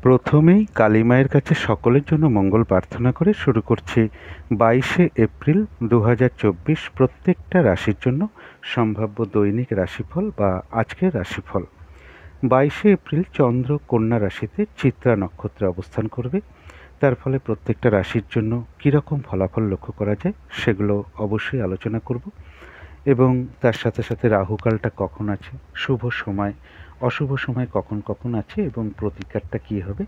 প্রথমেই কালী মায়ের কাছে সকলের জন্য মঙ্গল প্রার্থনা করে শুরু করছি 22শে এপ্রিল 2024 প্রত্যেকটা রাশির জন্য সম্ভাব্য দৈনিক রাশিফল বা আজকের রাশিফল। 22শে এপ্রিল চন্দ্র কন্যা রাশিতে চিত্রা নক্ষত্রে অবস্থান করবে। তার ফলে প্রত্যেকটা রাশির জন্য কীরকম ফলাফল লক্ষ্য করা যায় সেগুলো অবশ্যই আলোচনা করব, এবং তার সাথে সাথে রাহুকালটা কখন আছে, শুভ সময় অশুভ সময় কখন কখন আছে এবং প্রতিকারটা কী হবে,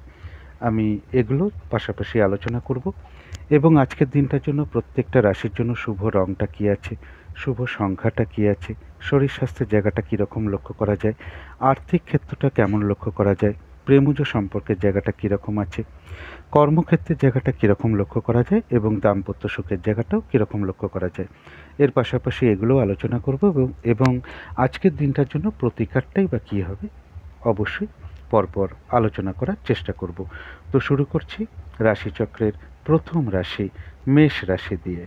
আমি এগুলো পাশাপাশি আলোচনা করব। এবং আজকের দিনটার জন্য প্রত্যেকটা রাশির জন্য শুভ রঙটা কী আছে, শুভ সংখ্যাটা কী আছে, শরীর স্বাস্থ্যের জায়গাটা কীরকম লক্ষ্য করা যায়, আর্থিক ক্ষেত্রটা কেমন লক্ষ্য করা যায়, প্রেমজ সম্পর্কের জায়গাটা কীরকম আছে, কর্মক্ষেত্রের জায়গাটা কীরকম লক্ষ্য করা যায় এবং দাম্পত্য সুখের জায়গাটাও কীরকম লক্ষ্য করা যায়, এর পাশাপাশি এগুলোও আলোচনা করব। এবং আজকের দিনটার জন্য প্রতিকারটাই বা কী হবে অবশ্যই পরপর আলোচনা করার চেষ্টা করব। তো শুরু করছি রাশিচক্রের প্রথম রাশি মেষ রাশি দিয়ে।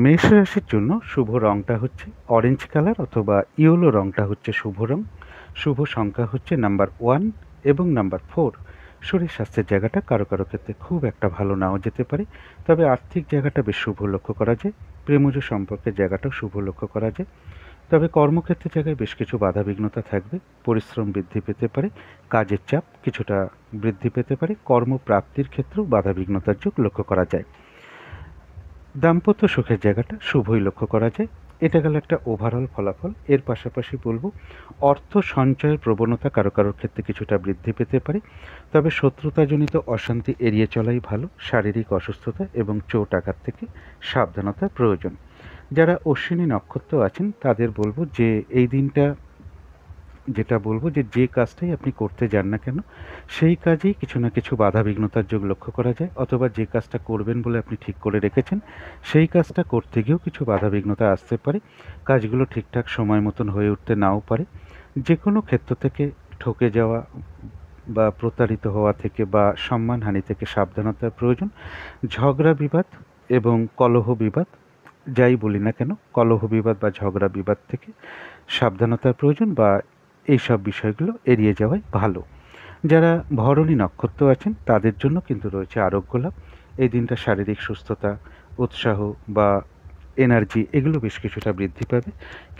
মেষ রাশির জন্য শুভ রঙটা হচ্ছে অরেঞ্জ কালার অথবা ইয়েলো রঙটা হচ্ছে শুভ রং। শুভ সংখ্যা হচ্ছে নাম্বার 1 এবং নাম্বার 4। শরীর স্বাস্থ্যের জায়গাটা কারো কারো ক্ষেত্রে খুব একটা ভালো নাও যেতে পারে, তবে আর্থিক জায়গাটা বেশ শুভ লক্ষ্য করা যায়। প্রেমজ সম্পর্কের জায়গাটাও শুভ লক্ষ্য করা যায়, তবে কর্মক্ষেত্রের জায়গায় বেশ কিছু বাধাবিঘ্নতা থাকবে। পরিশ্রম বৃদ্ধি পেতে পারে, কাজের চাপ কিছুটা বৃদ্ধি পেতে পারে, কর্মপ্রাপ্তির ক্ষেত্রেও বাধাবিঘ্নতার যোগ লক্ষ্য করা যায়। দাম্পত্য সুখের জায়গাটা শুভই লক্ষ্য করা যায়। এটা গেল একটা ওভারঅল ফলাফল। এর পাশাপাশি বলবো অর্থ সঞ্চয়ের প্রবণতা কারো কারোর ক্ষেত্রে কিছুটা বৃদ্ধি পেতে পারে, তবে শত্রুতাজনিত অশান্তি এড়িয়ে চলাই ভালো। শারীরিক অসুস্থতা এবং চোট আঘাত থেকে সাবধানতার প্রয়োজন। যারা অশ্বিনী নক্ষত্র আছেন তাদের বলবো যে এই দিনটা যে কাজটাই আপনি করতে যান না কেন সেই কাজেই কিছু না কিছু বাধাবিঘ্নতার যোগ লক্ষ্য করা যায়, অথবা যে কাজটা করবেন বলে আপনি ঠিক করে রেখেছেন সেই কাজটা করতে গিয়েও কিছু বাধাবিঘ্নতা আসতে পারে। কাজগুলো ঠিকঠাক সময় মতন হয়ে উঠতে নাও পারে। যে কোনো ক্ষেত্র থেকে ঠকে যাওয়া বা প্রতারিত হওয়া থেকে বা সম্মানহানি থেকে সাবধানতার প্রয়োজন। ঝগড়া বিবাদ এবং কলহ বিবাদ যাই বলি না কেন, কলহ বিবাদ বা ঝগড়া বিবাদ থেকে সাবধানতার প্রয়োজন বা এইসব বিষয়গুলো এড়িয়ে যাওয়াই ভালো। যারা ভরণী নক্ষত্র আছেন তাদের জন্য কিন্তু রয়েছে আরোগ্য লাভ। এই দিনটা শারীরিক সুস্থতা, উৎসাহ বা এনার্জি এগুলো বেশ কিছুটা বৃদ্ধি পাবে।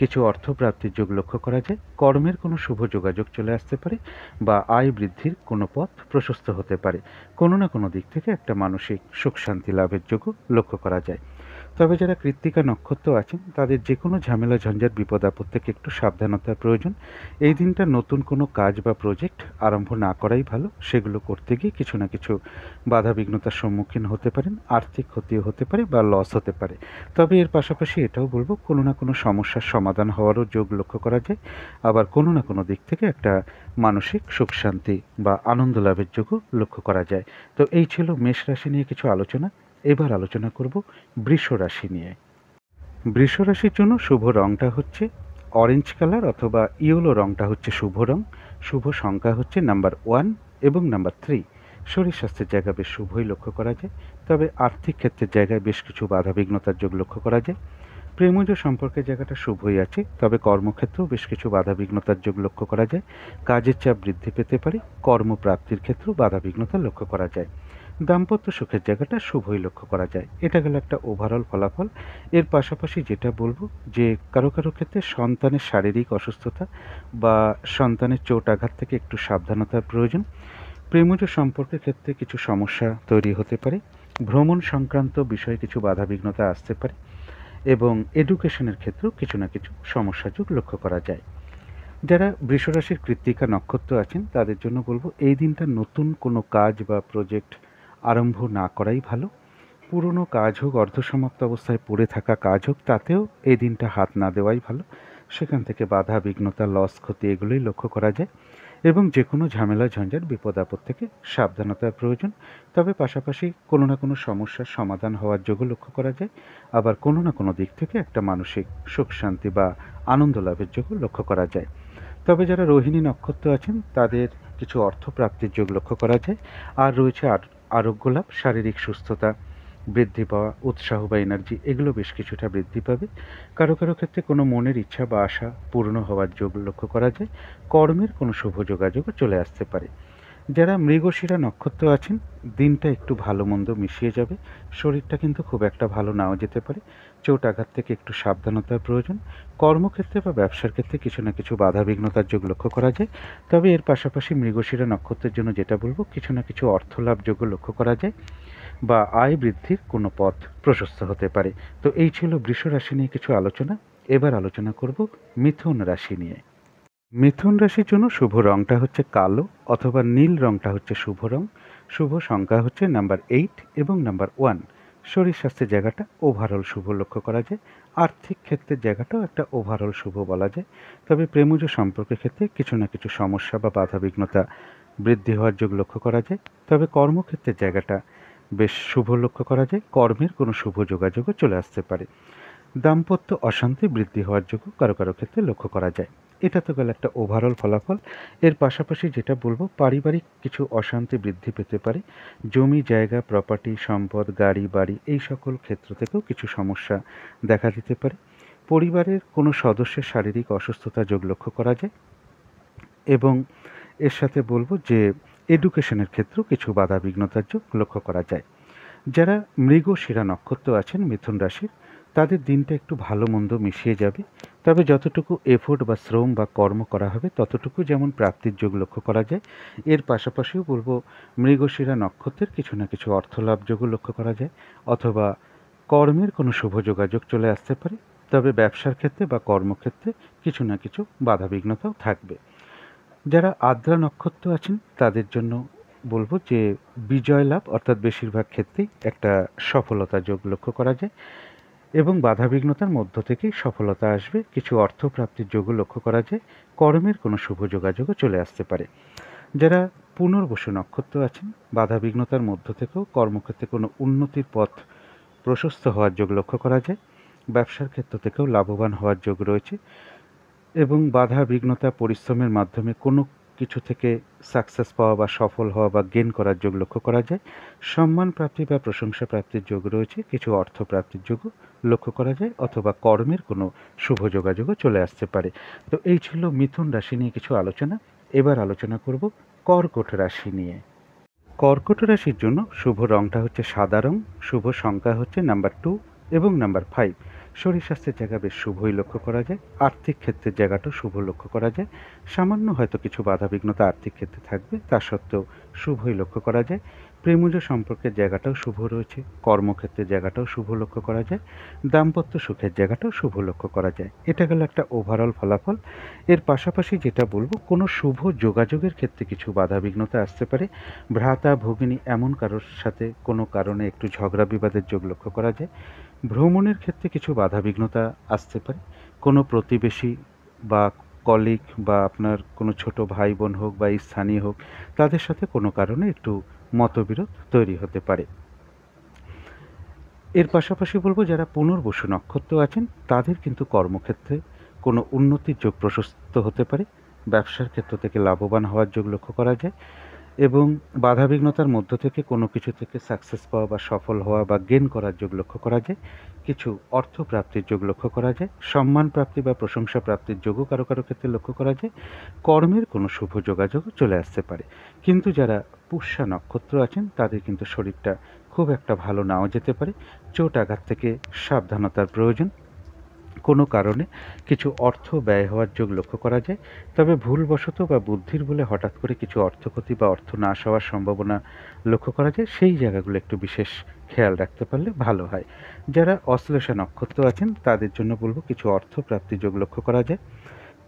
কিছু অর্থপ্রাপ্তির যোগ লক্ষ্য করা যায়। কর্মের কোনো শুভ যোগাযোগ চলে আসতে পারে বা আয় বৃদ্ধির কোনো পথ প্রশস্ত হতে পারে। কোনো না কোনো দিক থেকে একটা মানসিক সুখ শান্তি লাভের যোগও লক্ষ্য করা যায়। তবে যারা কৃত্তিকা নক্ষত্র আছেন তাদের যে কোনো ঝামেলা ঝঞ্ঝাট বিপদ আপদ থেকে একটু সাবধানতার প্রয়োজন। এই দিনটা নতুন কোনো কাজ বা প্রজেক্ট আরম্ভ না করাই ভালো। সেগুলো করতে গিয়ে কিছু না কিছু বাধাবিঘ্নতার সম্মুখীন হতে পারেন, আর্থিক ক্ষতিও হতে পারে বা লস হতে পারে। তবে এর পাশাপাশি এটাও বলবো কোনো না কোনো সমস্যার সমাধান হওয়ারও যোগ লক্ষ্য করা যায়। আবার কোনো না কোনো দিক থেকে একটা মানসিক সুখ শান্তি বা আনন্দ লাভের যোগও লক্ষ্য করা যায়। তো এই ছিল মেষ রাশি নিয়ে কিছু আলোচনা। এবার আলোচনা করব বৃষ রাশি নিয়ে। বৃষ রাশির জন্য শুভ রঙটা হচ্ছে অরেঞ্জ কালার অথবা ইয়েলো রঙটা হচ্ছে শুভ রং। শুভ সংখ্যা হচ্ছে নাম্বার 1 এবং নাম্বার 3। শরীর স্বাস্থ্যের জায়গা বেশ শুভই লক্ষ্য করা যায়, তবে আর্থিক ক্ষেত্রের জায়গায় বেশ কিছু বাধাবিঘ্নতার যোগ লক্ষ্য করা যায়। প্রেমজ সম্পর্কের জায়গাটা শুভই আছে, তবে কর্মক্ষেত্রেও বেশ কিছু বাধাবিঘ্নতার যোগ লক্ষ্য করা যায়। কাজের চাপ বৃদ্ধি পেতে পারে, কর্মপ্রাপ্তির ক্ষেত্রেও বাধাবিঘ্নতা লক্ষ্য করা যায়। দাম্পত্য সুখের জায়গাটা শুভই লক্ষ্য করা যায়। এটা গেল একটা ওভারঅল ফলাফল। এর পাশাপাশি যেটা বলবো যে কারো কারো ক্ষেত্রে সন্তানের শারীরিক অসুস্থতা বা সন্তানের চোট আঘাত থেকে একটু সাবধানতার প্রয়োজন। প্রেমজ সম্পর্কের ক্ষেত্রে কিছু সমস্যা তৈরি হতে পারে। ভ্রমণ সংক্রান্ত বিষয়ে কিছু বাধাবিঘ্নতা আসতে পারে এবং এডুকেশনের ক্ষেত্রেও কিছু না কিছু সমস্যা যোগ লক্ষ্য করা যায়। যারা বৃষরাশির কৃত্তিকা নক্ষত্র আছেন তাদের জন্য বলবো এই দিনটা নতুন কোনো কাজ বা প্রজেক্ট আরম্ভ না করাই ভালো। পুরনো কাজ হোক, অর্ধসমাপ্ত অবস্থায় পড়ে থাকা কাজ হোক, তাতেও এই দিনটা হাত না দেওয়াই ভালো। সেখান থেকে বাধা বিঘ্নতা, লস, ক্ষতি এগুলোই লক্ষ্য করা যায়। এবং যে কোনো ঝামেলা ঝঞ্ঝাট বিপদ আপদ থেকে সাবধানতার প্রয়োজন। তবে পাশাপাশি কোনো না কোনো সমস্যার সমাধান হওয়ার যোগও লক্ষ্য করা যায়। আবার কোনো না কোনো দিক থেকে একটা মানসিক সুখ শান্তি বা আনন্দ লাভের যোগও লক্ষ্য করা যায়। তবে যারা রোহিণী নক্ষত্র আছেন তাদের কিছু অর্থপ্রাপ্তির যোগ লক্ষ্য করা যায়। আর রয়েছে আরোগ্য লাভ, শারীরিক সুস্থতা বৃদ্ধি পাওয়া, উৎসাহ বা এনার্জি এগুলো বেশ কিছুটা বৃদ্ধি পাবে। কারো কারো ক্ষেত্রে কোনো মনের ইচ্ছা বা আশা পূর্ণ হওয়ার যোগ লক্ষ্য করা যায়। কর্মের কোনো শুভ যোগাযোগও চলে আসতে পারে। যারা মৃগশিরা নক্ষত্র আছেন, দিনটা একটু ভালো মন্দ মিশিয়ে যাবে। শরীরটা কিন্তু খুব একটা ভালো নাও যেতে পারে। চোট আঘাত থেকে একটু সাবধানতার প্রয়োজন। কর্মক্ষেত্রে বা ব্যবসার ক্ষেত্রে কিছু না কিছু বাধাবিঘ্নতার যোগ লক্ষ্য করা যায়। তবে এর পাশাপাশি মৃগশিরা নক্ষত্রের জন্য যেটা বলবো, কিছু না কিছু অর্থলাভ যোগ্য লক্ষ্য করা যায় বা আয় বৃদ্ধির কোনো পথ প্রশস্ত হতে পারে। তো এই ছিল বৃষ রাশি নিয়ে কিছু আলোচনা। এবার আলোচনা করব মিথুন রাশি নিয়ে। মিথুন রাশির জন্য শুভ রংটা হচ্ছে কালো অথবা নীল রংটা হচ্ছে শুভ রং। শুভ সংখ্যা হচ্ছে নাম্বার 8 এবং নাম্বার 1। শরীর স্বাস্থ্যের জায়গাটা ওভারঅল শুভ লক্ষ্য করা যায়। আর্থিক ক্ষেত্রের জায়গাটাও একটা ওভারঅল শুভ বলা যায়। তবে প্রেমজ সম্পর্কের ক্ষেত্রে কিছু না কিছু সমস্যা বা বাধাবিঘ্নতা বৃদ্ধি হওয়ার যোগ লক্ষ্য করা যায়। তবে কর্মক্ষেত্রের জায়গাটা বেশ শুভ লক্ষ্য করা যায়। কর্মের কোনো শুভ যোগাযোগও চলে আসতে পারে। দাম্পত্য অশান্তি বৃদ্ধি হওয়ার যোগ্য কারো কারো ক্ষেত্রে লক্ষ্য করা যায়। এটা তো গেল একটা ওভারঅল ফলাফল। এর পাশাপাশি যেটা বলবো, পারিবারিক কিছু অশান্তি বৃদ্ধি পেতে পারে। জমি জায়গা প্রপার্টি সম্পদ গাড়ি বাড়ি এই সকল ক্ষেত্র থেকেও কিছু সমস্যা দেখা দিতে পারে। পরিবারের কোনো সদস্যের শারীরিক অসুস্থতা যোগ লক্ষ্য করা যায় এবং এর সাথে বলবো যে এডুকেশনের ক্ষেত্রেও কিছু বাধা বিঘ্নতার যোগ লক্ষ্য করা যায়। যারা মৃগশিরা নক্ষত্র আছেন মিথুন রাশির, তাদের দিনটা একটু ভালো মন্দ মিশিয়ে যাবে। তবে যতটুকু এফোর্ট বা শ্রম বা কর্ম করা হবে ততটুকু যেমন প্রাপ্তির যোগ লক্ষ্য করা যায়। এর পাশাপাশিও বলবো মৃগশিরা নক্ষত্রের কিছু না কিছু অর্থলাভ যোগও লক্ষ্য করা যায় অথবা কর্মের কোনো শুভ যোগাযোগ চলে আসতে পারে। তবে ব্যবসার ক্ষেত্রে বা কর্মক্ষেত্রে কিছু না কিছু বাধাবিঘ্নতাও থাকবে। যারা আদ্রা নক্ষত্র আছেন তাদের জন্য বলবো যে বিজয় লাভ অর্থাৎ বেশিরভাগ ক্ষেত্রেই একটা সফলতা যোগ লক্ষ্য করা যায় এবং বাধাবিঘ্নতার মধ্য থেকেই সফলতা আসবে। কিছু অর্থ প্রাপ্তির যোগও লক্ষ্য করা যায়। কর্মের কোনো শুভ যোগাযোগও চলে আসতে পারে। যারা পুনর্বসু নক্ষত্র আছেন, বাধাবিঘ্নতার মধ্য থেকেও কর্মক্ষেত্রে কোনো উন্নতির পথ প্রশস্ত হওয়ার যোগ লক্ষ্য করা যায়। ব্যবসার ক্ষেত্র থেকেও লাভবান হওয়ার যোগ রয়েছে এবং বাধা বিঘ্নতা পরিশ্রমের মাধ্যমে কোনো কিছু থেকে সাকসেস পাওয়া বা সফল হওয়া বা গেন করার যোগ লক্ষ্য করা যায়। সম্মান প্রাপ্তি বা প্রশংসা প্রাপ্তির যোগ রয়েছে। কিছু অর্থ প্রাপ্তির যোগও লক্ষ্য করা যায় অথবা কর্মের কোনো শুভ যোগাযোগও চলে আসতে পারে। তো এই ছিল মিথুন রাশি নিয়ে কিছু আলোচনা। এবার আলোচনা করব কর্কট রাশি নিয়ে। কর্কট রাশির জন্য শুভ রংটা হচ্ছে সাদা রং। শুভ সংখ্যা হচ্ছে নাম্বার 2 এবং নাম্বার 5। শরীর স্বাস্থ্যের জায়গা বেশ শুভই লক্ষ্য করা যায়। আর্থিক ক্ষেত্রের জায়গাটাও শুভ লক্ষ্য করা যায়। সামান্য হয়তো কিছু বাধাবিঘ্নতা আর্থিক ক্ষেত্রে থাকবে, তা সত্ত্বেও শুভই লক্ষ্য করা যায়। প্রেমজ সম্পর্কের জায়গাটাও শুভ রয়েছে। কর্মক্ষেত্রের জায়গাটাও শুভ লক্ষ্য করা যায়। দাম্পত্য সুখের জায়গাটাও শুভ লক্ষ্য করা যায়। এটা গেল একটা ওভারঅল ফলাফল। এর পাশাপাশি যেটা বলবো, কোনো শুভ যোগাযোগের ক্ষেত্রে কিছু বাধাবিঘ্নতা আসতে পারে। ভ্রাতা ভগিনী এমন কারোর সাথে কোনো কারণে একটু ঝগড়া বিবাদের যোগ লক্ষ্য করা যায়। ভ্রমণের ক্ষেত্রে কিছু বাধাবিঘ্নতা আসতে পারে। কোনো প্রতিবেশী বা কলিগ বা আপনার কোনো ছোট ভাই বোন হোক বা স্থানীয় হোক, তাদের সাথে কোনো কারণে একটু মতবিরোধ তৈরি হতে পারে। এর পাশাপাশি বলবো, যারা পুনর্বসু নক্ষত্র আছেন তাদের কিন্তু কর্মক্ষেত্রে কোনো উন্নতির যোগ প্রশস্ত হতে পারে। ব্যবসার ক্ষেত্র থেকে লাভবান হওয়ার যোগ লক্ষ্য করা যায় এবং বাধাবিঘ্নতার মধ্য থেকে কোনো কিছু থেকে সাকসেস পাওয়া বা সফল হওয়া বা গেন করার যোগ লক্ষ্য করা যায়। কিছু অর্থ প্রাপ্তির যোগ লক্ষ্য করা যায়। সম্মান প্রাপ্তি বা প্রশংসা প্রাপ্তির যোগও কারো কারো ক্ষেত্রে লক্ষ্য করা যায়। কর্মের কোনো শুভ যোগাযোগও চলে আসতে পারে। কিন্তু যারা পুষ্যা নক্ষত্র আছেন তাদের কিন্তু শরীরটা খুব একটা ভালো নাও যেতে পারে। চোট আঘাত থেকে সাবধানতার প্রয়োজন। কোনো কারণে কিছু অর্থ ব্যয় হওয়ার যোগ লক্ষ্য করা যায়। তবে ভুলবশত বা বুদ্ধির বলে হঠাৎ করে কিছু অর্থক্ষতি বা অর্থ নাশ হওয়ার সম্ভাবনা লক্ষ্য করা যায়। সেই জায়গাগুলো একটু বিশেষ খেয়াল রাখতে পারলে ভালো হয়। যারা অশ্লেষা নক্ষত্র আছেন তাদের জন্য বলবো, কিছু অর্থ প্রাপ্তি যোগ লক্ষ্য করা যায়।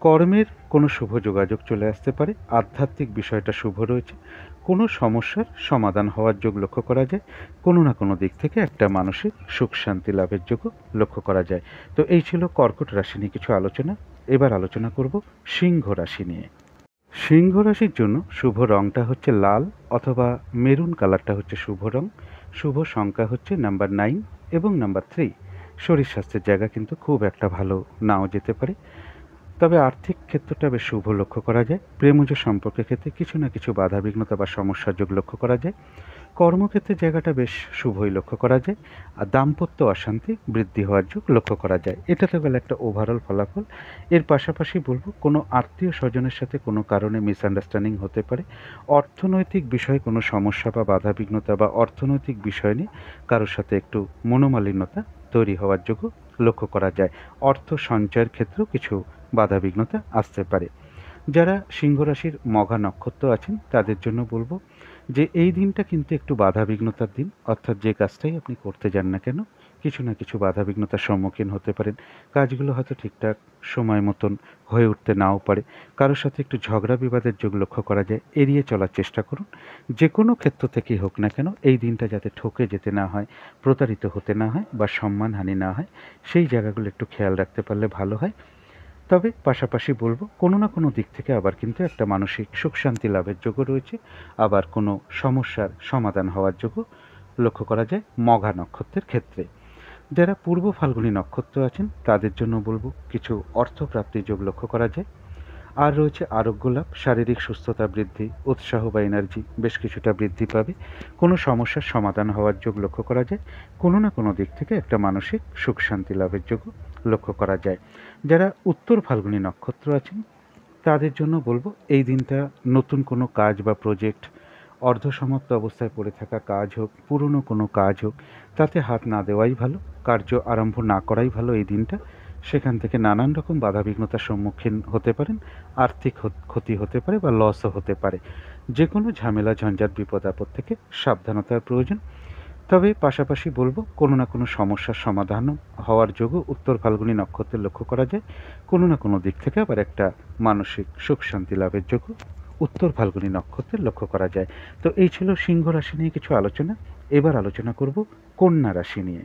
কর্মের কোনো শুভ যোগাযোগ চলে আসতে পারে। আধ্যাত্মিক বিষয়টা শুভ রয়েছে। কোনো সমস্যার সমাধান হওয়ার যোগ লক্ষ্য করা যায়। কোনো না কোনো দিক থেকে একটা মানসিক সুখ শান্তি লাভের যোগও লক্ষ্য করা যায়। তো এই ছিল কর্কট রাশি নিয়ে কিছু আলোচনা। এবার আলোচনা করব সিংহ রাশি নিয়ে। সিংহ রাশির জন্য শুভ রংটা হচ্ছে লাল অথবা মেরুন কালারটা হচ্ছে শুভ রং। শুভ সংখ্যা হচ্ছে নাম্বার 9 এবং নাম্বার 3। শরীর স্বাস্থ্যের জায়গা কিন্তু খুব একটা ভালো নাও যেতে পারে। তবে আর্থিক ক্ষেত্রটা বেশ শুভ লক্ষ্য করা যায়। প্রেমজ সম্পর্কের ক্ষেত্রে কিছু না কিছু বাধাবিঘ্নতা বা সমস্যার যোগ লক্ষ্য করা যায়। কর্মক্ষেত্রে জায়গাটা বেশ শুভই লক্ষ্য করা যায়। আর দাম্পত্য অশান্তি বৃদ্ধি হওয়ার যোগ লক্ষ্য করা যায়। এটা তো গেল একটা ওভারঅল ফলাফল। এর পাশাপাশি বলব, কোনো আত্মীয় স্বজনের সাথে কোনো কারণে মিসআন্ডারস্ট্যান্ডিং হতে পারে। অর্থনৈতিক বিষয়ে কোনো সমস্যা বা বাধাবিঘ্নতা বা অর্থনৈতিক বিষয় নিয়ে কারোর সাথে একটু মনোমালিন্যতা তৈরি হওয়ার যোগও লক্ষ্য করা যায়। অর্থ সঞ্চয়ের ক্ষেত্রেও কিছু বাধাবিঘ্নতা আসতে পারে। যারা সিংহ রাশির মঘা নক্ষত্র আছেন তাদের জন্য বলবো যে এই দিনটা কিন্তু একটু বাধাবিঘ্নতার দিন। অর্থাৎ যে কাজটাই আপনি করতে যান না কেন, কিছু না কিছু বাধাবিঘ্নতার সম্মুখীন হতে পারেন। কাজগুলো হয়তো ঠিকঠাক সময় মতন হয়ে উঠতে নাও পারে। কারোর সাথে একটু ঝগড়া বিবাদের যোগ লক্ষ্য করা যায়। এড়িয়ে চলার চেষ্টা করুন। যে কোনো ক্ষেত্র থেকেই হোক না কেন, এই দিনটা যাতে ঠকে যেতে না হয়, প্রতারিত হতে না হয় বা সম্মানহানি না হয়, সেই জায়গাগুলো একটু খেয়াল রাখতে পারলে ভালো হয়। তবে পাশাপাশি বলবো, কোনো না কোনো দিক থেকে আবার কিন্তু একটা মানসিক সুখ শান্তি লাভের যোগও রয়েছে। আবার কোনো সমস্যার সমাধান হওয়ার যোগও লক্ষ্য করা যায় মঘা নক্ষত্রের ক্ষেত্রে। যারা পূর্ব ফাল্গুনী নক্ষত্র আছেন তাদের জন্য বলবো কিছু অর্থপ্রাপ্তির যোগ লক্ষ্য করা যায়। আর রয়েছে আরোগ্য লাভ, শারীরিক সুস্থতা বৃদ্ধি, উৎসাহ বা এনার্জি বেশ কিছুটা বৃদ্ধি পাবে। কোনো সমস্যার সমাধান হওয়ার যোগ লক্ষ্য করা যায়। কোনো না কোনো দিক থেকে একটা মানসিক সুখ শান্তি লাভের যোগও লক্ষ্য করা যায়। যারা উত্তর ফাল্গুনী নক্ষত্র আছেন তাদের জন্য বলবো এই দিনটা নতুন কোনো কাজ বা প্রজেক্ট, অর্ধসমাপ্ত অবস্থায় পড়ে থাকা কাজ হোক, পুরনো কোনো কাজ হোক, তাতে হাত না দেওয়াই ভালো। কার্য আরম্ভ না করাই ভালো এই দিনটা। সেখান থেকে নানান রকম বাধাবিঘ্নতার সম্মুখীন হতে পারেন। আর্থিক ক্ষতি হতে পারে বা লসও হতে পারে। যে কোনো ঝামেলা ঝঞ্ঝাট বিপদ আপদ থেকে সাবধানতার প্রয়োজন। তবে পাশাপাশি বলবো, কোনো না কোনো সমস্যার সমাধান হওয়ার যোগও উত্তর ফাল্গুনী নক্ষত্রের লক্ষ্য করা যায়। কোনো না কোনো দিক থেকে আবার একটা মানসিক সুখ শান্তি লাভের যোগও উত্তর ফাল্গুনী নক্ষত্রের লক্ষ্য করা যায়। তো এই ছিল সিংহ রাশি নিয়ে কিছু আলোচনা। এবার আলোচনা করব কন্যা রাশি নিয়ে।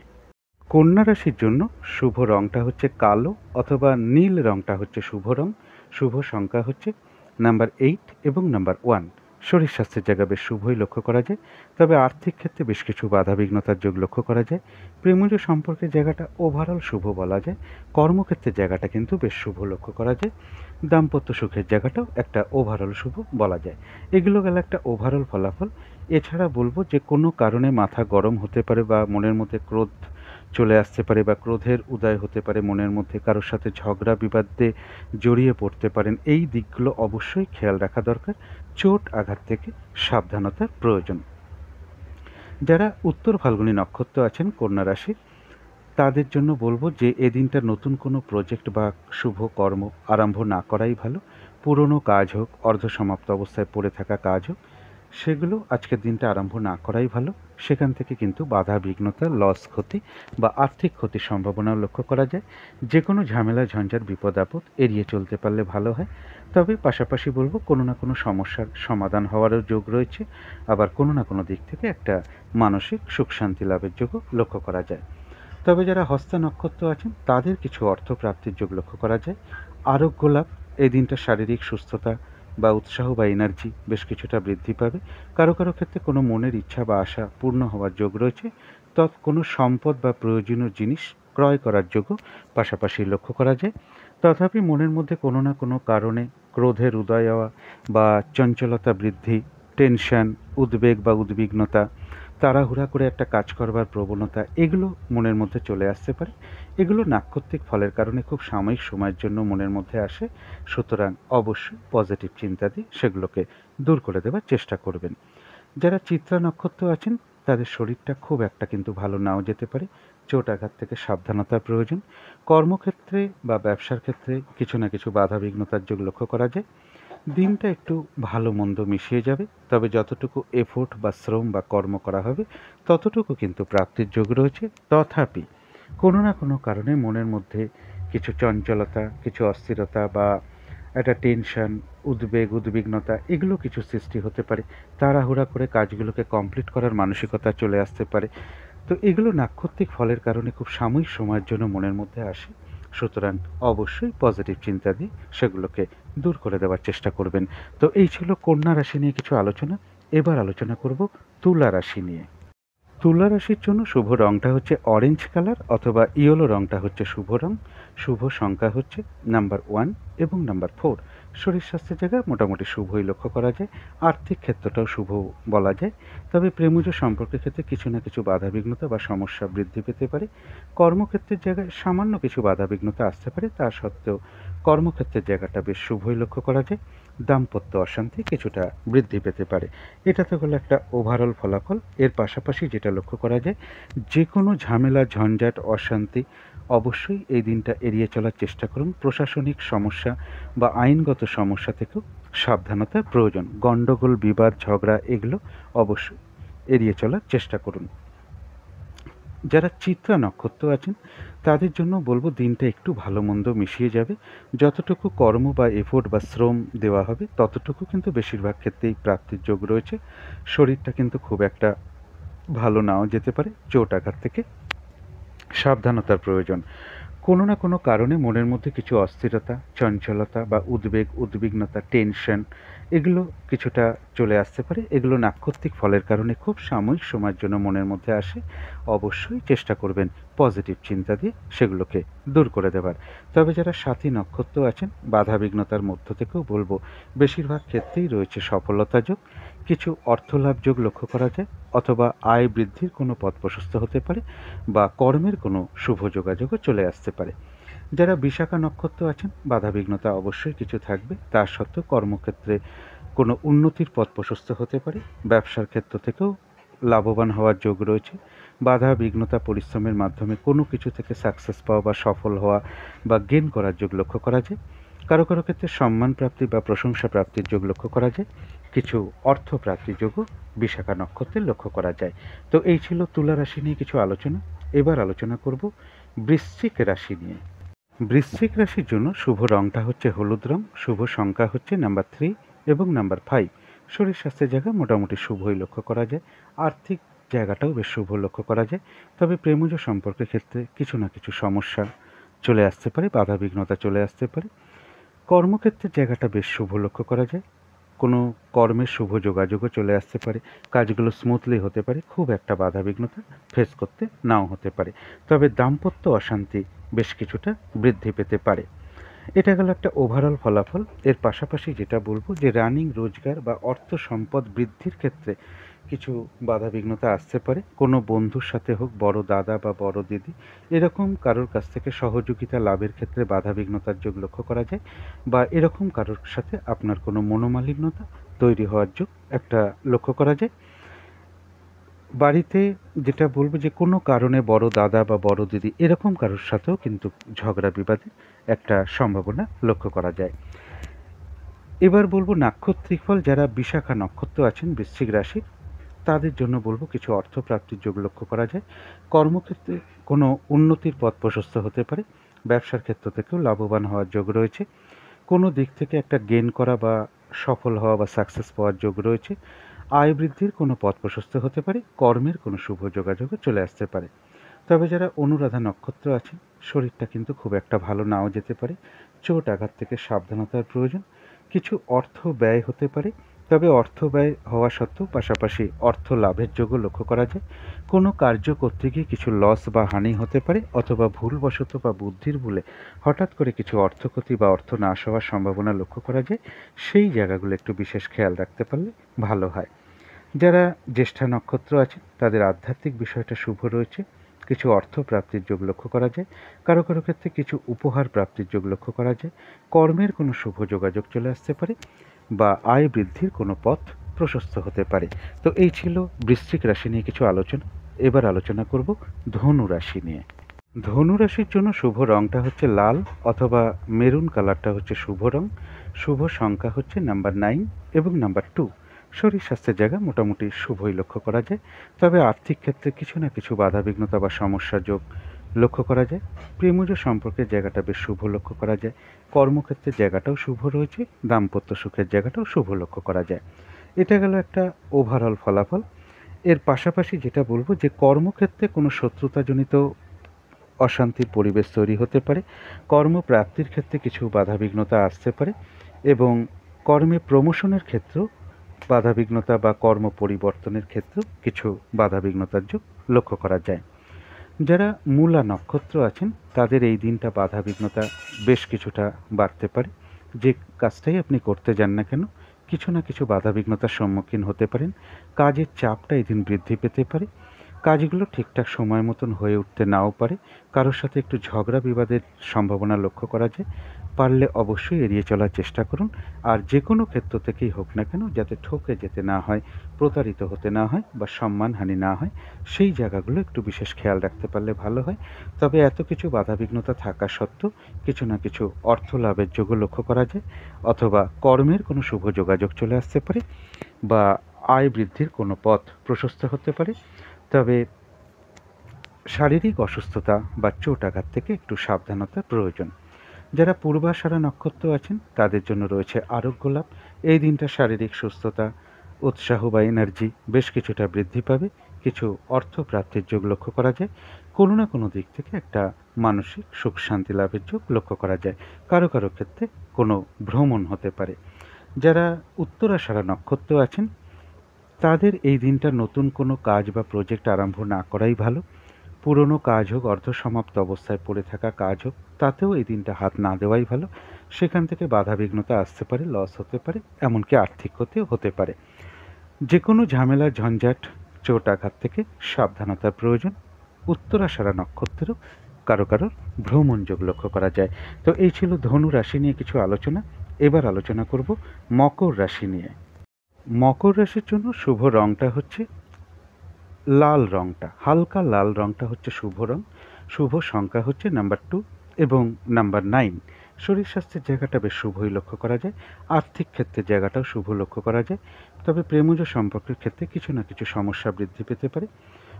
কন্যা রাশির জন্য শুভ রংটা হচ্ছে কালো অথবা নীল রংটা হচ্ছে শুভ রং। শুভ সংখ্যা হচ্ছে নাম্বার 8 এবং নাম্বার 1। শরীর স্বাস্থ্যের জায়গা বেশ শুভই লক্ষ্য করা যায়। তবে আর্থিক ক্ষেত্রে বেশ কিছু বাধাবিঘ্নতার যোগ লক্ষ্য করা যায়। প্রেমজ সম্পর্কের জায়গাটা ওভারঅল শুভ বলা যায়। কর্মক্ষেত্রের জায়গাটা কিন্তু বেশ শুভ লক্ষ্য করা যায়। দাম্পত্য সুখের জায়গাটাও একটা ওভারঅল শুভ বলা যায়। এগুলো গেল একটা ওভারঅল ফলাফল। এছাড়া বলবো যে কোনো কারণে মাথা গরম হতে পারে বা মনের মধ্যে ক্রোধ চলে আসতে পারে বা ক্রোধের উদয় হতে পারে মনের মধ্যে। কারোর সাথে ঝগড়া বিবাদে জড়িয়ে পড়তে পারেন। এই দিকগুলো অবশ্যই খেয়াল রাখা দরকার। চোট আঘাত থেকে সাবধানতার প্রয়োজন। যারা উত্তর ফাল্গুনী নক্ষত্র আছেন কন্যা রাশির তাদের জন্য বলবো যে এদিনটা নতুন কোনো প্রজেক্ট বা শুভ কর্ম আরম্ভ না করাই ভালো। পুরনো কাজ হোক, অর্ধসমাপ্ত অবস্থায় পড়ে থাকা কাজ হোক, সেগুলো আজকের দিনটা আরম্ভ না করাই ভালো। সেখান থেকে কিন্তু বাধা বিঘ্নতা, লস ক্ষতি বা আর্থিক ক্ষতির সম্ভাবনাও লক্ষ্য করা যায়। যে কোনো ঝামেলা ঝঞ্ঝাট বিপদ আপদ এড়িয়ে চলতে পারলে ভালো হয়। তবে পাশাপাশি বলবো, কোনো না কোনো সমস্যার সমাধান হওয়ারও যোগ রয়েছে। আবার কোনো না কোনো দিক থেকে একটা মানসিক সুখ শান্তি লাভের যোগও লক্ষ্য করা যায়। তবে যারা হস্তা নক্ষত্র আছেন তাদের কিছু অর্থপ্রাপ্তির যোগ লক্ষ্য করা যায়। আরোগ্য লাভ, এই দিনটা শারীরিক সুস্থতা বা উৎসাহ বা এনার্জি বেশ কিছুটা বৃদ্ধি পাবে। কারো কারো ক্ষেত্রে কোনো মনের ইচ্ছা বা আশা পূর্ণ হওয়ার যোগ রয়েছে। কোনো সম্পদ বা প্রয়োজনীয় জিনিস ক্রয় করার যোগও পাশাপাশি লক্ষ্য করা যায়। তথাপি মনের মধ্যে কোনো না কোনো কারণে ক্রোধের উদয় হওয়া বা চঞ্চলতা বৃদ্ধি, টেনশন, উদ্বেগ বা উদ্বিগ্নতা, তাড়াহুড়া করে একটা কাজ করবার প্রবণতা, এগুলো মনের মধ্যে চলে আসতে পারে। এগুলো নাক্ষত্রিক ফলের কারণে খুব সাময়িক সময়ের জন্য মনের মধ্যে আসে। সুতরাং অবশ্যই পজিটিভ চিন্তা দিয়ে সেগুলোকে দূর করে দেওয়ার চেষ্টা করবেন। যারা চিত্রা নক্ষত্র আছেন তাদের শরীরটা খুব একটা কিন্তু ভালো নাও যেতে পারে। চোট আঘাত থেকে সাবধানতার প্রয়োজন। কর্মক্ষেত্রে বা ব্যবসার ক্ষেত্রে কিছু না কিছু বাধা বিঘ্নতার যোগ লক্ষ্য করা যায়। দিনটা একটু ভালো মন্দ মিশিয়ে যাবে। তবে যতটুকু এফোর্ট বা শ্রম বা কর্ম করা হবে ততটুকু কিন্তু প্রাপ্তির যোগ রয়েছে। তথাপি কোনো না কোনো কারণে মনের মধ্যে কিছু চঞ্চলতা, কিছু অস্থিরতা বা একটা টেনশন, উদ্বেগ, উদ্বিগ্নতা, এগুলো কিছু সৃষ্টি হতে পারে। তাড়াহুড়া করে কাজগুলোকে কমপ্লিট করার মানসিকতা চলে আসতে পারে। তো এগুলো নাক্ষত্রিক ফলের কারণে খুব সাময়িক সময়ের জন্য মনের মধ্যে আসে। সুতরাং অবশ্যই পজিটিভ চিন্তা দিয়ে সেগুলোকে দূর করে দেওয়ার চেষ্টা করবেন। তো এই ছিল কন্যা রাশি নিয়ে কিছু আলোচনা। এবার আলোচনা করব তুলা রাশি নিয়ে। তুলা রাশির জন্য শুভ রংটা হচ্ছে অরেঞ্জ কালার অথবা ইয়েলো রংটা হচ্ছে শুভ রং। শুভ সংখ্যা হচ্ছে নাম্বার 1 এবং নাম্বার 4। শরীর স্বাস্থ্যের জায়গায় মোটামুটি শুভই লক্ষ্য করা যায়। আর্থিক ক্ষেত্রটাও শুভ বলা যায়। তবে প্রেমজ সম্পর্কের ক্ষেত্রে কিছু না কিছু বাধাবিঘ্নতা বা সমস্যা বৃদ্ধি পেতে পারে। কর্মক্ষেত্রের জায়গায় সামান্য কিছু বাধাবিঘ্নতা আসতে পারে, তা সত্ত্বেও কর্মক্ষেত্রের জায়গাটা বেশ শুভই লক্ষ্য করা যায়। দাম্পত্য অশান্তি কিছুটা বৃদ্ধি পেতে পারে। এটা তো হলো একটা ওভারঅল ফলাফল। এর পাশাপাশি যেটা লক্ষ্য করা যায়, যে কোনো ঝামেলা, ঝঞ্ঝাট, অশান্তি অবশ্যই এই দিনটা এড়িয়ে চলার চেষ্টা করুন। প্রশাসনিক সমস্যা বা আইনগত সমস্যা থেকেও সাবধানতার প্রয়োজন। গণ্ডগোল, বিবাদ, ঝগড়া এগুলো অবশ্যই এড়িয়ে চলার চেষ্টা করুন। যারা চিত্রা নক্ষত্র আছেন তাদের জন্য বলবো দিনটা একটু ভালো মন্দ মিশিয়ে যাবে। যতটুকু কর্ম বা এফোর্ট বা শ্রম দেওয়া হবে ততটুকু কিন্তু বেশিরভাগ ক্ষেত্রেই প্রাপ্তির যোগ রয়েছে। শরীরটা কিন্তু খুব একটা ভালো নাও যেতে পারে। চোট আঘাত থেকে সাবধানতার প্রয়োজন। কোনো না কোনো কারণে মনের মধ্যে কিছু অস্থিরতা, চঞ্চলতা বা উদ্বেগ, উদ্বিগ্নতা, টেনশন এগুলো কিছুটা চলে আসতে পারে। এগুলো নাক্ষত্রিক ফলের কারণে খুব সাময়িক সময়ের জন্য মনের মধ্যে আসে। অবশ্যই চেষ্টা করবেন পজিটিভ চিন্তা দিয়ে সেগুলোকে দূর করে দেবার। তবে যারা সাথী নক্ষত্র আছেন, বাধাবিঘ্নতার মধ্য থেকেও বলবো বেশিরভাগ ক্ষেত্রেই রয়েছে সফলতা যোগ। কিছু অর্থলাভ যোগ লক্ষ্য করা যায়, অথবা আয় বৃদ্ধির কোনো পথ প্রশস্ত হতে পারে, বা কর্মের কোনো শুভ যোগাযোগও চলে আসতে পারে। যারা বিশাখা নক্ষত্র আছেন, বাধাবিঘ্নতা অবশ্যই কিছু থাকবে, তা সত্ত্বেও কর্মক্ষেত্রে কোনো উন্নতির পথ প্রশস্ত হতে পারে। ব্যবসার ক্ষেত্র থেকেও লাভবান হওয়ার যোগ রয়েছে। বাধা বিঘ্নতা পরিশ্রমের মাধ্যমে কোনো কিছু থেকে সাকসেস পাওয়া বা সফল হওয়া বা গেইন করার যোগ লক্ষ্য করা যায়। কারো কারো ক্ষেত্রে সম্মান প্রাপ্তি বা প্রশংসা প্রাপ্তির যোগ লক্ষ্য করা যায়। কিছু অর্থ প্রাপ্তির যোগও বিশাখা নক্ষত্রে লক্ষ্য করা যায়। তো এই ছিল তুলা রাশি নিয়ে কিছু আলোচনা। এবার আলোচনা করব বৃশ্চিক রাশি নিয়ে। বৃশ্চিক রাশির জন্য শুভ রংটা হচ্ছে হলুদ রং। শুভ সংখ্যা হচ্ছে নাম্বার 3 এবং নাম্বার 5। শরীর স্বাস্থ্যের জায়গায় মোটামুটি শুভই লক্ষ্য করা যায়। আর্থিক জায়গাটাও বেশ শুভ লক্ষ্য করা যায়। তবে প্রেমজ সম্পর্কের ক্ষেত্রে কিছু না কিছু সমস্যা চলে আসতে পারে, বাধা বিঘ্নতা চলে আসতে পারে। কর্মক্ষেত্রের জায়গাটা বেশ শুভ লক্ষ্য করা যায়। কোনো কর্মের শুভ যোগাযোগও চলে আসতে পারে। কাজগুলো স্মুথলি হতে পারে। খুব একটা বাধা বিঘ্নতা ফেস করতে নাও হতে পারে। তবে দাম্পত্য অশান্তি বেশ কিছুটা বৃদ্ধি পেতে পারে। এটা গেল একটা ওভারঅল ফলাফল। এর পাশাপাশি যেটা বলবো যে রানিং রোজগার বা অর্থ সম্পদ বৃদ্ধির ক্ষেত্রে কিছু বাধা বিঘ্নতা আসতে পারে। কোনো বন্ধুর সাথে হোক, বড় দাদা বা বড় দিদি এরকম কারোর কাছ থেকে সহযোগিতা লাভের ক্ষেত্রে বাধা বিঘ্নতার যোগ লক্ষ্য করা যায়, বা এরকম কারোর সাথে আপনার কোনো মনোমালিন্যতা তৈরি হওয়ার যোগ একটা লক্ষ্য করা যায়। বাড়িতে যেটা বলবো যে কোনো কারণে বড় দাদা বা বড় দিদি এরকম কারোর সাথেও কিন্তু ঝগড়া বিবাদের একটা সম্ভাবনা লক্ষ্য করা যায়। এবার বলবো নাক্ষত্রিক ফল। যারা বিশাখা নক্ষত্র আছেন বৃশ্চিক রাশির, তাদের জন্য বলবো কিছু অর্থ প্রাপ্তির যোগ লক্ষ্য করা যায়। কর্মক্ষেত্রে কোনো উন্নতির পথ প্রশস্ত হতে পারে। ব্যবসার ক্ষেত্র থেকেও লাভবান হওয়ার যোগ রয়েছে। কোনো দিক থেকে একটা গেইন করা বা সফল হওয়া বা সাকসেস পাওয়ার যোগ রয়েছে। আয় বৃদ্ধির কোনো পথ প্রশস্ত হতে পারে। কর্মের কোনো শুভ যোগাযোগও চলে আসতে পারে। তবে যারা অনুরাধা নক্ষত্র আছে, শরীরটা কিন্তু খুব একটা ভালো নাও যেতে পারে। চোট আঘাত থেকে সাবধানতার প্রয়োজন। কিছু অর্থ ব্যয় হতে পারে, তবে অর্থ ব্যয় হওয়া সত্ত্বেও পাশাপাশি অর্থ লাভের যোগও লক্ষ্য করা যায়। কোনো কার্য করতে গিয়ে কিছু লস বা হানি হতে পারে, অথবা ভুলবশত বা বুদ্ধির ভুলে হঠাৎ করে কিছু অর্থক্ষতি বা অর্থ নাশ হওয়ার সম্ভাবনা লক্ষ্য করা যায়। সেই জায়গাগুলো একটু বিশেষ খেয়াল রাখতে পারলে ভালো হয়। যারা জ্যেষ্ঠা নক্ষত্র আছে তাদের আধ্যাত্মিক বিষয়টা শুভ রয়েছে। কিছু অর্থ প্রাপ্তির যোগ লক্ষ্য করা যায়। কারো কারো ক্ষেত্রে কিছু উপহার প্রাপ্তির যোগ লক্ষ্য করা যায়। কর্মের কোনো শুভ যোগাযোগ চলে আসতে পারে, বা আয় বৃদ্ধির কোনো পথ প্রশস্ত হতে পারে। তো এই ছিল বৃশ্চিক রাশি নিয়ে কিছু আলোচনা। এবার আলোচনা করব ধনু রাশি নিয়ে। ধনু রাশির জন্য শুভ রংটা হচ্ছে লাল অথবা মেরুন কালারটা হচ্ছে শুভ রং। শুভ সংখ্যা হচ্ছে নাম্বার 9 এবং নাম্বার 2। শরীর স্বাস্থ্যের জায়গা মোটামুটি শুভই লক্ষ্য করা যায়। তবে আর্থিক ক্ষেত্রে কিছু না কিছু বাধা বিঘ্নতা বা সমস্যা যোগ লক্ষ্য করা যায়। প্রেমজ সম্পর্কের জায়গাটা বেশ শুভ লক্ষ্য করা যায়। কর্মক্ষেত্রের জায়গাটাও শুভ রয়েছে। দাম্পত্য সুখের জায়গাটাও শুভ লক্ষ্য করা যায়। এটা গেল একটা ওভারঅল ফলাফল। এর পাশাপাশি যেটা বলবো যে কর্মক্ষেত্রে কোনো শত্রুতাজনিত অশান্তির পরিবেশ তৈরি হতে পারে। কর্মপ্রাপ্তির ক্ষেত্রে কিছু বাধাবিঘ্নতা আসতে পারে, এবং কর্মে প্রমোশনের ক্ষেত্রেও বাধাবিঘ্নতা বা কর্ম পরিবর্তনের ক্ষেত্রেও কিছু বাধাবিঘ্নতার যোগ লক্ষ্য করা যায়। যারা মূলা নক্ষত্র আছেন তাদের এই দিনটা বাধাবিঘ্নতা বেশ কিছুটা বাড়তে পারে। যে কাজটাই আপনি করতে যান না কেন কিছু না কিছু বাধাবিঘ্নতার সম্মুখীন হতে পারেন। কাজের চাপটা এই দিন বৃদ্ধি পেতে পারে। কাজগুলো ঠিকঠাক সময় মতন হয়ে উঠতে নাও পারে। কারোর সাথে একটু ঝগড়া বিবাদের সম্ভাবনা লক্ষ্য করা যায়। পারলে অবশ্যই এড়িয়ে চলার চেষ্টা করুন। আর যে কোনো ক্ষেত্র থেকেই হোক না কেন যাতে ঠকে যেতে না হয়, প্রতারিত হতে না হয় বা সম্মানহানি না হয়, সেই জায়গাগুলো একটু বিশেষ খেয়াল রাখতে পারলে ভালো হয়। তবে এত কিছু বাধাবিঘ্নতা থাকা সত্ত্বেও কিছু না কিছু অর্থ লাভের যোগও লক্ষ্য করা যায়, অথবা কর্মের কোনো শুভ যোগাযোগ চলে আসতে পারে, বা আয় বৃদ্ধির কোনো পথ প্রশস্ত হতে পারে। তবে শারীরিক অসুস্থতা বা চোট আঘাত থেকে একটু সাবধানতার প্রয়োজন। যারা পূর্বাষাঢ়া নক্ষত্র আছেন তাদের জন্য রয়েছে আরোগ্য লাভ। এই দিনটা শারীরিক সুস্থতা, উৎসাহ বা এনার্জি বেশ কিছুটা বৃদ্ধি পাবে। কিছু অর্থ প্রাপ্তির যোগ লক্ষ্য করা যায়। কোনো না কোনো দিক থেকে একটা মানসিক সুখ শান্তি লাভের যোগ লক্ষ্য করা যায়। কারো কারো ক্ষেত্রে কোনো ভ্রমণ হতে পারে। যারা উত্তরাষাঢ়া নক্ষত্র আছেন তাদের এই দিনটা নতুন কোনো কাজ বা প্রজেক্ট আরম্ভ না করাই ভালো। পুরনো কাজ হোক, অর্ধসমাপ্ত অবস্থায় পড়ে থাকা কাজ হোক, তাতেও এই দিনটা হাত না দেওয়াই ভালো। সেখান থেকে বাধাবিঘ্নতা আসতে পারে, লস হতে পারে, এমনকি আর্থিক ক্ষতিও হতে পারে। যে কোনো ঝামেলা, ঝঞ্ঝাট, চোট আঘাত থেকে সাবধানতার প্রয়োজন। উত্তরাষাঢ়া নক্ষত্রেরও কারো কারোর ভ্রমণ যোগ লক্ষ্য করা যায়। তো এই ছিল ধনু রাশি নিয়ে কিছু আলোচনা। এবার আলোচনা করব মকর রাশি নিয়ে। মকর রাশির জন্য শুভ রংটা হচ্ছে লাল রংটা, হালকা লাল রংটা হচ্ছে শুভ রং। শুভ সংখ্যা হচ্ছে নাম্বার 2 এবং নাম্বার 9। শরীর স্বাস্থ্যের জায়গাটা বেশ শুভই লক্ষ্য করা যায়। আর্থিক ক্ষেত্রের জায়গাটাও শুভ লক্ষ্য করা যায়। তবে প্রেমজ সম্পর্কের ক্ষেত্রে কিছু না কিছু সমস্যা বৃদ্ধি পেতে পারে।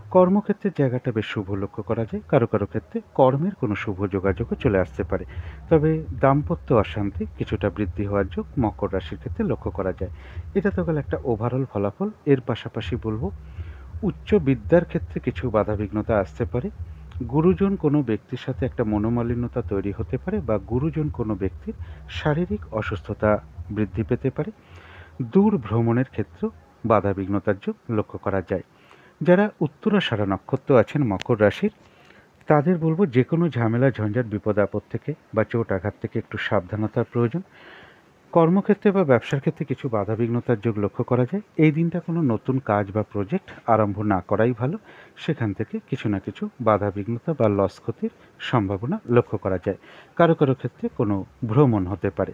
কর্মক্ষেত্রের জায়গাটা বেশ শুভ লক্ষ্য করা যায়। কারো কারো ক্ষেত্রে কর্মের কোনো শুভ যোগাযোগও চলে আসতে পারে। তবে দাম্পত্য অশান্তি কিছুটা বৃদ্ধি হওয়ার যোগ মকর রাশির ক্ষেত্রে লক্ষ্য করা যায়। এটা তো গেল একটা ওভারঅল ফলাফল। এর পাশাপাশি বলবো উচ্চ বিদ্যার ক্ষেত্রে কিছু বাধাবিঘ্নতা আসতে পারে। গুরুজন কোনো ব্যক্তির সাথে একটা মনোমালিন্যতা তৈরি হতে পারে, বা গুরুজন কোনো ব্যক্তির শারীরিক অসুস্থতা বৃদ্ধি পেতে পারে। দূর ভ্রমণের ক্ষেত্রেও বাধাবিঘ্নতার যোগ লক্ষ্য করা যায়। যারা উত্তরাষাঢ়া নক্ষত্র আছেন মকর রাশির তাদের বলবো যে কোনো ঝামেলা, ঝঞ্ঝাট, বিপদ আপদ থেকে বা চোট আঘাত থেকে একটু সাবধানতার প্রয়োজন। কর্মক্ষেত্রে বা ব্যবসার ক্ষেত্রে কিছু বাধাবিঘ্নতার যোগ লক্ষ্য করা যায়। এই দিনটা কোনো নতুন কাজ বা প্রজেক্ট আরম্ভ না করাই ভালো। সেখান থেকে কিছু না কিছু বাধাবিঘ্নতা বা লস ক্ষতির সম্ভাবনা লক্ষ্য করা যায়। কারো কারো ক্ষেত্রে কোনো ভ্রমণ হতে পারে।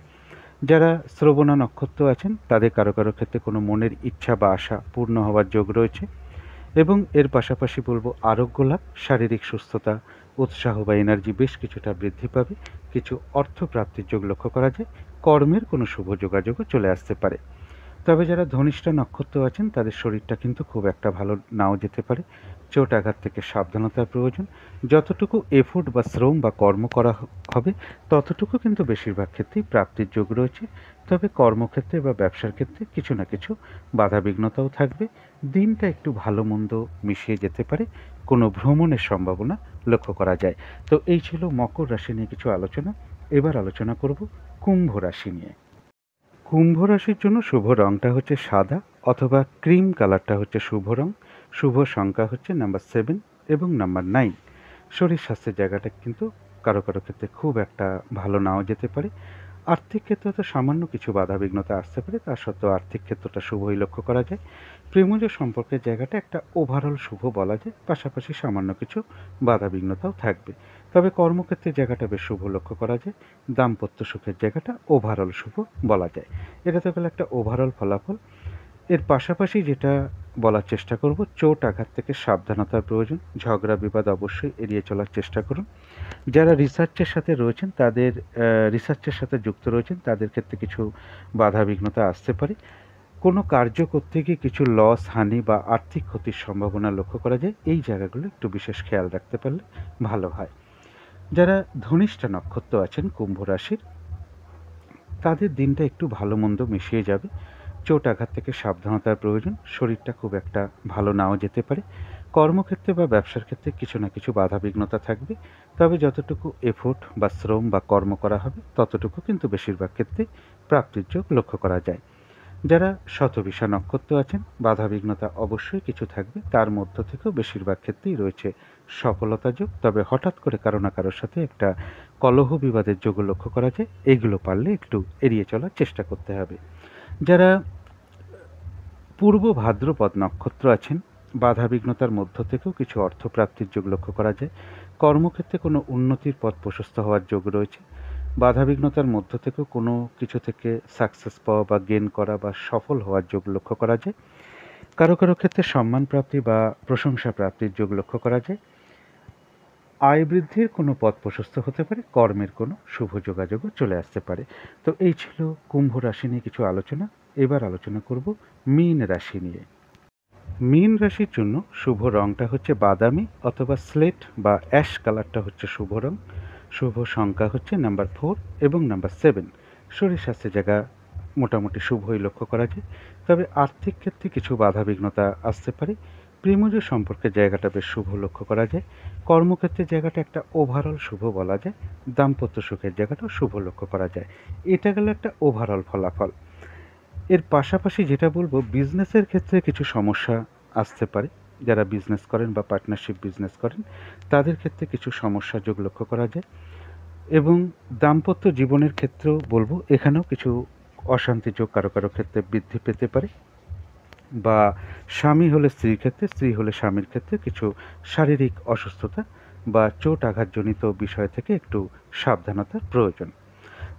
যারা শ্রবণা নক্ষত্র আছেন তাদের কারো কারো ক্ষেত্রে কোনো মনের ইচ্ছা বা আশা পূর্ণ হওয়ার যোগ রয়েছে। এবং এর পাশাপাশি বলবো আরোগ্য লাভ, শারীরিক সুস্থতা, উৎসাহ বা এনার্জি বেশ কিছুটা বৃদ্ধি পাবে। কিছু অর্থ প্রাপ্তির যোগ লক্ষ্য করা যায়। কর্মের কোনো শুভ যোগাযোগও চলে আসতে পারে। তবে যারা ধনিষ্ঠা নক্ষত্র আছেন তাদের শরীরটা কিন্তু খুব একটা ভালো নাও যেতে পারে। চোট আঘাত থেকে সাবধানতার প্রয়োজন। যতটুকু এফোর্ট বা শ্রম বা কর্ম করা হবে ততটুকু কিন্তু বেশিরভাগ ক্ষেত্রেই প্রাপ্তির যোগ রয়েছে। তবে কর্মক্ষেত্রে বা ব্যবসার ক্ষেত্রে কিছু না কিছু বাধাবিঘ্নতাও থাকবে। দিনটা একটু ভালো মন্দ মিশিয়ে যেতে পারে। কোনো ভ্রমণের সম্ভাবনা লক্ষ্য করা যায়। তো এই ছিল মকর রাশি নিয়ে কিছু আলোচনা। এবার আলোচনা করব কুম্ভ রাশি নিয়ে। কুম্ভ রাশির জন্য শুভ রংটা হচ্ছে সাদা অথবা ক্রিম কালারটা হচ্ছে শুভ রং। শুভ সংখ্যা হচ্ছে নাম্বার 7 এবং নাম্বার 9। শরীর স্বাস্থ্যের জায়গাটা কিন্তু কারো কারো ক্ষেত্রে খুব একটা ভালো নাও যেতে পারে। আর্থিক ক্ষেত্রে তো সামান্য কিছু বাধাবিঘ্নতা আসতে পারে, তা সত্ত্বেও আর্থিক ক্ষেত্রটা শুভই লক্ষ্য করা যায়। প্রেমজ সম্পর্কের জায়গাটা একটা ওভারঅল শুভ বলা যায়, পাশাপাশি সামান্য কিছু বাধাবিঘ্নতাও থাকবে। তবে কর্মক্ষেত্রের জায়গাটা বেশ শুভ লক্ষ্য করা যায়। দাম্পত্য সুখের জায়গাটা ওভারঅল শুভ বলা যায়। এটা তো গেল একটা ওভারঅল ফলাফল। এর পাশাপাশি যেটা বলার চেষ্টা করব, চোট আঘাত থেকে সাবধানতার প্রয়োজন। ঝগড়া বিবাদ অবশ্যই এড়িয়ে চলার চেষ্টা করুন। যারা রিসার্চের সাথে রয়েছেন তাদের রিসার্চের সাথে যুক্ত রয়েছেন তাদের ক্ষেত্রে কিছু বাধাবিঘ্নতা আসতে পারে। কোনো কার্য করতে গিয়ে কিছু লস, হানি বা আর্থিক ক্ষতির সম্ভাবনা লক্ষ্য করা যায়। এই জায়গাগুলো একটু বিশেষ খেয়াল রাখতে পারলে ভালো হয়। যারা ধনিষ্ঠা নক্ষত্র আছেন কুম্ভ রাশির তাদের দিনটা একটু ভালো মন্দ মিশিয়ে যাবে। চোট আঘাত থেকে সাবধানতার প্রয়োজন। শরীরটা খুব একটা ভালো নাও যেতে পারে। কর্মক্ষেত্রে বা ব্যবসার ক্ষেত্রে কিছু না কিছু বাধাবিঘ্নতা থাকবে। তবে যতটুকু এফোর্ট বা শ্রম বা কর্ম করা হবে ততটুকু কিন্তু বেশিরভাগ ক্ষেত্রে প্রাপ্তির যোগ লক্ষ্য করা যায়। যারা শতবিশা নক্ষত্র আছেন, বাধাবিঘ্নতা অবশ্যই কিছু থাকবে, তার মধ্য থেকেও বেশিরভাগ ক্ষেত্রেই রয়েছে সফলতা যোগ। তবে হঠাৎ করে কারো না কারোর সাথে একটা কলহ বিবাদের যোগও লক্ষ্য করা যায়, এগুলো পারলে একটু এড়িয়ে চলার চেষ্টা করতে হবে। যারা পূর্ব ভাদ্রপদ নক্ষত্র আছেন, বাধাবিঘ্নতার মধ্য থেকেও কিছু অর্থপ্রাপ্তির যোগ লক্ষ্য করা যায়। কর্মক্ষেত্রে কোনো উন্নতির পথ প্রশস্ত হওয়ার যোগ রয়েছে। বাধাবিঘ্নতার মধ্য থেকেও কোনো কিছু থেকে সাকসেস পাওয়া বা গেন করা বা সফল হওয়ার যোগ লক্ষ্য করা যায়। কারো কারো ক্ষেত্রে সম্মান প্রাপ্তি বা প্রশংসা প্রাপ্তির যোগ লক্ষ্য করা যায়। আয় বৃদ্ধির কোনো পথ প্রশস্ত হতে পারে, কর্মের কোনো শুভ যোগাযোগও চলে আসতে পারে। তো এই ছিল কুম্ভ রাশি নিয়ে কিছু আলোচনা। এবার আলোচনা করব মীন রাশি নিয়ে। মীন রাশির জন্য শুভ রংটা হচ্ছে বাদামি অথবা স্লেট বা অ্যাশ কালারটা হচ্ছে শুভ রং। শুভ সংখ্যা হচ্ছে নাম্বার 4 এবং নাম্বার 7। শরীর স্বাস্থ্যের জায়গা মোটামুটি শুভই লক্ষ্য করা যায়। তবে আর্থিক ক্ষেত্রে কিছু বাধাবিঘ্নতা আসতে পারে। প্রেমজ সম্পর্কের জায়গাটা বেশ শুভ লক্ষ্য করা যায়। কর্মক্ষেত্রের জায়গাটা একটা ওভারঅল শুভ বলা যায়। দাম্পত্য সুখের জায়গাটাও শুভ লক্ষ্য করা যায়। এটা গেল একটা ওভারঅল ফলাফল। এর পাশাপাশি যেটা বলবো, বিজনেসের ক্ষেত্রে কিছু সমস্যা আসতে পারে। যারা বিজনেস করেন বা পার্টনারশিপ বিজনেস করেন, তাদের ক্ষেত্রে কিছু সমস্যা যোগ লক্ষ্য করা যায়। এবং দাম্পত্য জীবনের ক্ষেত্রেও বলবো, এখানেও কিছু অশান্তি যোগ কারো কারো ক্ষেত্রে বৃদ্ধি পেতে পারে। বা স্বামী হলে স্ত্রীর ক্ষেত্রে, স্ত্রী হলে স্বামীর ক্ষেত্রে কিছু শারীরিক অসুস্থতা বা চোট আঘাতজনিত বিষয় থেকে একটু সাবধানতার প্রয়োজন।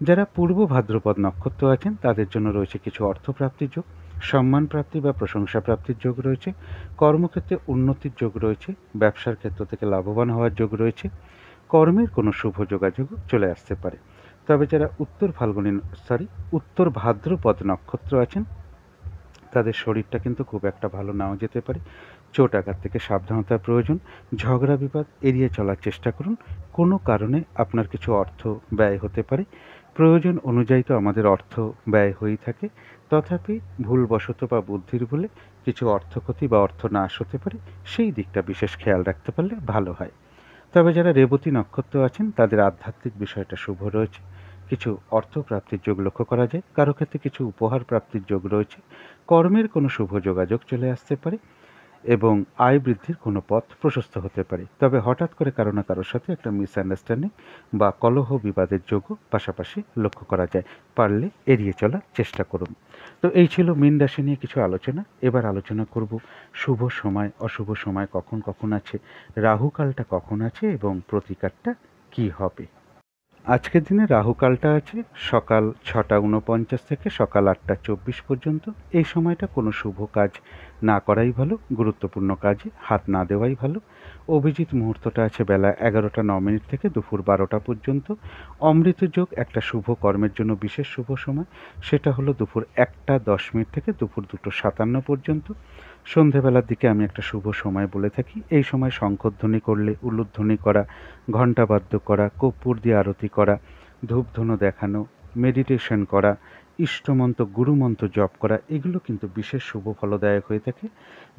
যারা পূর্ব ভাদ্রপদ নক্ষত্র আছেন, তাদের জন্য রয়েছে কিছু অর্থপ্রাপ্তির যোগ, সম্মান প্রাপ্তি বা প্রশংসা প্রাপ্তির যোগ রয়েছে। কর্মক্ষেত্রে উন্নতির যোগ রয়েছে। ব্যবসার ক্ষেত্র থেকে লাভবান হওয়ার যোগ রয়েছে। কর্মের কোনো শুভ যোগাযোগও চলে আসতে পারে। তবে যারা উত্তর ভাদ্রপদ নক্ষত্র আছেন, তাদের শরীরটা কিন্তু খুব একটা ভালো নাও যেতে পারে। চোট আঘাত থেকে সাবধানতার প্রয়োজন। ঝগড়া বিবাদ এড়িয়ে চলার চেষ্টা করুন। কোনো কারণে আপনার কিছু অর্থ ব্যয় হতে পারে। প্রয়োজন অনুযায়ী তো আমাদের অর্থ ব্যয় হয়েই থাকে, তথাপি ভুলবশত বা বুদ্ধির বলে কিছু অর্থক্ষতি বা অর্থ নাশ হতে পারে। সেই দিকটা বিশেষ খেয়াল রাখতে পারলে ভালো হয়। তবে যারা রেবতী নক্ষত্র আছেন, তাদের আধ্যাত্মিক বিষয়টা শুভ রয়েছে। কিছু অর্থপ্রাপ্তির যোগ লক্ষ্য করা যায়। কারো ক্ষেত্রে কিছু উপহার প্রাপ্তির যোগ রয়েছে। কর্মের কোনো শুভ যোগাযোগ চলে আসতে পারে এবং আয় বৃদ্ধির কোনো পথ প্রশস্ত হতে পারে। তবে হঠাৎ করে কারো না কারোর সাথে একটা মিসআন্ডারস্ট্যান্ডিং বা কলহ বিবাদের যোগও পাশাপাশি লক্ষ্য করা যায়। পারলে এড়িয়ে চলার চেষ্টা করুন। তো এই ছিল মীন রাশি নিয়ে কিছু আলোচনা। এবার আলোচনা করব শুভ সময় অশুভ সময় কখন কখন আছে, রাহুকালটা কখন আছে এবং প্রতিকারটা কী হবে। আজকের দিনে রাহুকালটা আছে সকাল 6টা 49 থেকে সকাল 8টা 24 পর্যন্ত। এই সময়টা কোনো শুভ কাজ না করাই ভালো, গুরুত্বপূর্ণ কাজে হাত না দেওয়াই ভালো। অভিজিৎ মুহূর্তটা আছে বেলা 11টা 9 মিনিট থেকে দুপুর 12টা পর্যন্ত। অমৃত যোগ একটা শুভ কর্মের জন্য বিশেষ শুভ সময়, সেটা হলো দুপুর 1টা 10 মিনিট থেকে দুপুর 2টো 57 পর্যন্ত। সন্ধেবেলার দিকে আমি একটা শুভ সময় বলে থাকি। এই সময় শঙ্খধ্বনি করলে, উলুধ্বনি করা, ঘণ্টাবাদ্য করা, কর্পূর দিয়ে আরতি করা, ধূপধুনো দেখানো, মেডিটেশন করা, ইষ্টমন্ত্র গুরুমন্ত্র জপ করা, এগুলো কিন্তু বিশেষ শুভ ফলদায়ক হয়ে থাকে।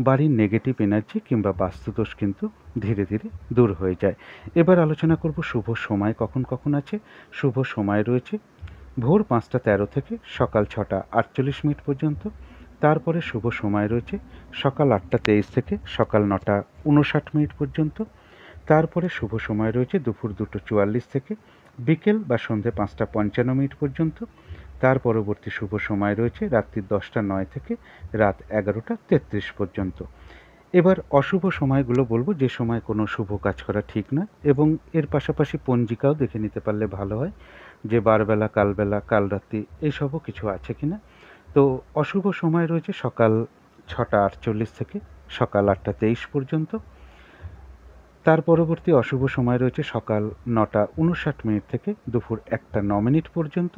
বাড়ির নেগেটিভ এনার্জি কিংবা বাস্তুদোষ কিন্তু ধীরে ধীরে দূর হয়ে যায়। এবার আলোচনা করব শুভ সময় কখন কখন আছে। শুভ সময় রয়েছে ভোর 5টা 13 থেকে সকাল 6টা 48 পর্যন্ত। তারপরে শুভ সময় রয়েছে সকাল 8টা 23 থেকে সকাল 9টা 59 পর্যন্ত। তারপরে শুভ সময় রয়েছে দুপুর 2টো 44 থেকে বিকেল বা সন্ধে 5টা 55 পর্যন্ত। তার পরবর্তী শুভ সময় রয়েছে রাত্রি 10টা 9 থেকে রাত 11টা 33 পর্যন্ত। এবার অশুভ সময়গুলো বলবো, যে সময় কোনো শুভ কাজ করা ঠিক নয়, এবং এর পাশাপাশি পঞ্জিকাও দেখে নিতে পারলে ভালো হয় যে বারবেলা, কালবেলা, কালরাত্রি এইসবও কিছু আছে কিনা। তো অশুভ সময় রয়েছে সকাল 6টা 48 থেকে সকাল 8টা 23 পর্যন্ত। তার পরবর্তী অশুভ সময় রয়েছে সকাল 9টা 59 থেকে দুপুর 1টা 9 পর্যন্ত।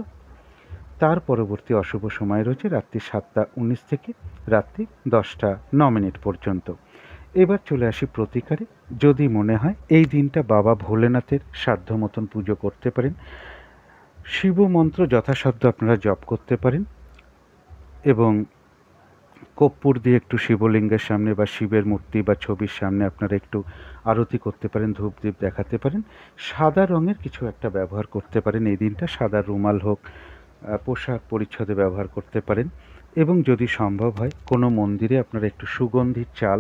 তার পরবর্তী অশুভ সময় রয়েছে রাত্রি 7টা 19 থেকে রাত্রি 10টা 9 পর্যন্ত। এবার চলে আসি প্রতিকারে। যদি মনে হয় এই দিনটা বাবা ভোলেনাথের সাধ্য মতন পুজো করতে পারেন, শিব মন্ত্র যথাসাধ্য আপনারা জপ করতে পারেন এবং কর্পূর দিয়ে একটু শিবলিঙ্গের সামনে বা শিবের মূর্তি বা ছবির সামনে আপনারা একটু আরতি করতে পারেন, ধূপদীপ দেখাতে পারেন। সাদা রঙের কিছু একটা ব্যবহার করতে পারেন এই দিনটা, সাদা রুমাল হোক, পোশাক পরিচ্ছদে ব্যবহার করতে পারেন। এবং যদি সম্ভব হয় কোনো মন্দিরে আপনারা একটু সুগন্ধির চাল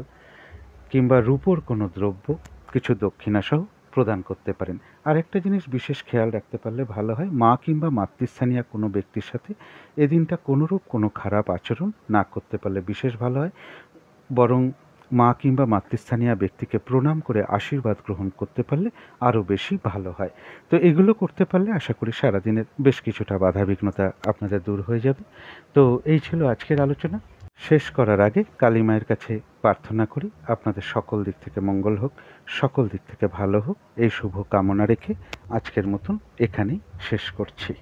কিংবা রূপোর কোনো দ্রব্য কিছু দক্ষিণাসহ প্রদান করতে পারেন। আরেকটা জিনিস বিশেষ খেয়াল রাখতে পারলে ভালো হয়, মা কিংবা মাতৃস্থানীয় কোনো ব্যক্তির সাথে এদিনটা কোনোরূপ কোনো খারাপ আচরণ না করতে পারলে বিশেষ ভালো হয়, বরং মা কিংবা মাতৃস্থানীয় ব্যক্তিকে প্রণাম করে আশীর্বাদ গ্রহণ করতে পারলে আরও বেশি ভালো হয়। তো এগুলো করতে পারলে আশা করি সারাদিনের বেশ কিছুটা বাধাবিঘ্নতা আপনাদের দূর হয়ে যাবে। তো এই ছিল আজকের আলোচনা। শেষ করার আগে কালী মায়ের কাছে প্রার্থনা করি আপনাদের সকল দিক থেকে মঙ্গল হোক, সকল দিক থেকে ভালো হোক, এই শুভ কামনা রেখে আজকের মতন এখানেই শেষ করছি।